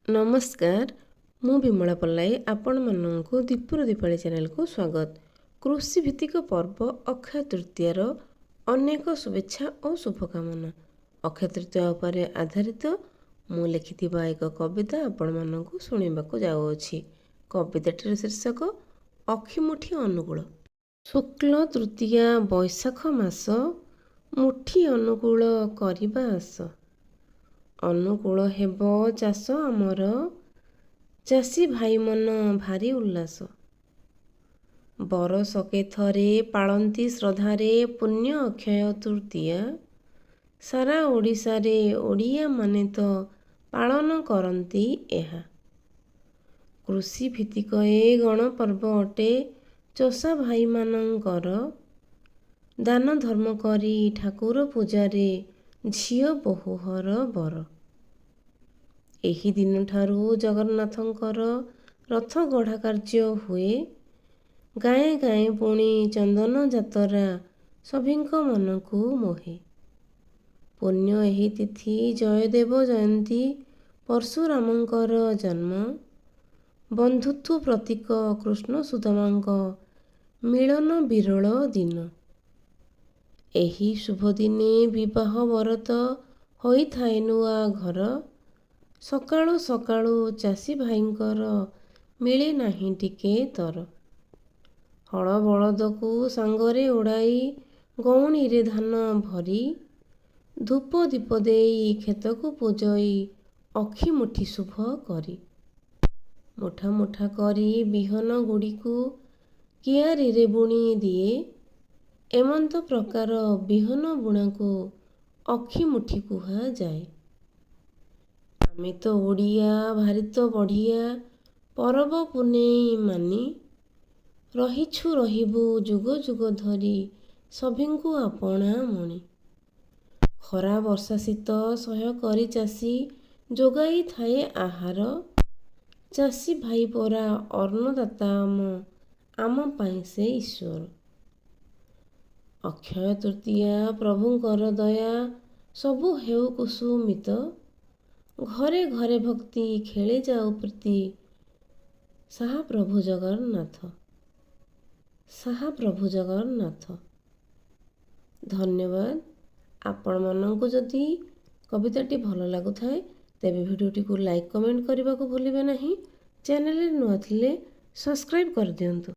नमस्कार मु विमला पल्लाई आपण माननकु दीपुर दीपावली चैनल को स्वागत। कृषि भित्तिक पर्व अक्षय तृतीयार अनेक शुभेच्छा और शुभकामना। अक्षय तृतीया उपरे आधारित मु लिखिथिबा एक कविता आपण माननकु सुनिबाकु जाउछि। कविताटीर शीर्षक अखिमुठी अनुकूल। शुक्ल तृतीया बैशाख मास मुठी अनुकूल करिबा आस। अनुकूल हेब चाष आमर चाषी भाई मन भारी उल्लास। बरसके थरे पालंती श्रद्धारे पुण्य अक्षय तृतीया। सारा ओडिशा रे ओडिया माने तो पालन करंती एहा। कृषि भित्तिक ए गणपर्व अटे चषा भाई मानंकर। दान धर्म करी ठाकुर पूजारे झियो बहुहर बर। एही दिन ठारू जगन्नाथंकर रथ गढ़ा कार्य हुए। गाए गाए पुणी चंदन जातरा सभिंक मनकु मोहे। पुण्य एही तिथि जयदेव जयंती परशुरामंकर जन्म। बंधुत्व प्रतीक कृष्ण सुदामांक मिलन विरल दिन। एही शुभ दिने विवाह बरत होई थाए नुआ घर। सकाळु सकाळु चाषी भाईंकर मिले नाही टिके तर। हल बलदकु सांगरे उड़ाई गौणी रे धान भरी। धूप दीप देई खेतकु पूजई अखि मुठी शुभ करी। मुठा मुठा करी बिहन गुड़ीकु कियारी रे बुणी दिए। एमंत प्रकार बिहन बुणाकु अखि मुठी कुहा जाए। आमे तो ओडिया भारी तो बढ़िया परब पुनेई मानी। रहिछु रहिबु जुग जुग धरी सभिंकु आपणा मणि। खरा वर्षा शीत सह्य करी चाषी जोगाई थाए आहार। चाषी भाई परा अन्नदाता आम पाई से ईश्वर। अक्षय तृतीया प्रभुंकर दया सबु हेउ कुसुमित। घरे घरे भक्ति खेले जाऊ प्रीति साहा प्रभु जगन्नाथ। साहा प्रभु जगन्नाथ। धन्यवाद। आपण माननकु जदि कविताटी भल लागुथाए तेबे भिडियोटी को लाइक कमेंट करने को भूलिबे नहीं। चैनल रे नुआ थिले सब्सक्राइब कर दियंतु।